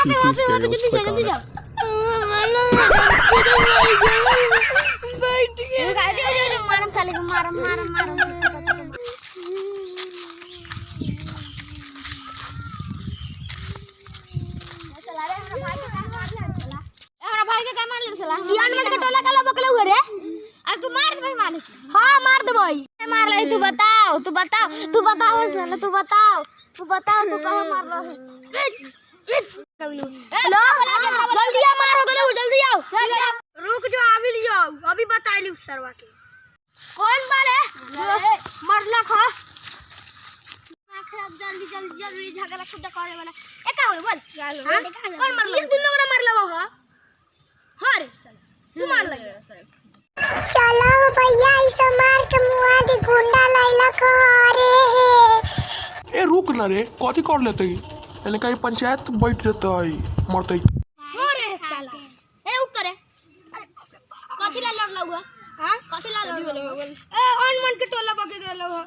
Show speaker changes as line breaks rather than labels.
थी उसके उस पे
जल्दी
कान
जाओ मारम साले को मारम मारम मारम भाई के का मार ले साला जियान मत कटोला काला बकले हुए रे और तू मार दे भाई मार हां मार दे भाई मार ले तू बताओ साला तू बताओ तू कहां मार लो हेलो जल्दी आ मारो गले जल्दी आओ रुक जो अभी लियो अभी बता ली उस सरवा के कौन मारे मरला खा खराब जल्दी झगड़ा खुद करे वाला ए का बोल हां कौन मारला ये दिन लोग मारला हो हां रे साला तू मार लगे
चलो भैया इस मार के मुआ दी गुंडा लैला करे
ए रुक ना रे कथी कर लेते एने कहीं पंचायत बैठ जते मरते
हो रे साला ए उठ करे कथी ला लड़ लउआ हां कथी ला लड़ ए अनमन के टोला बके गेल हो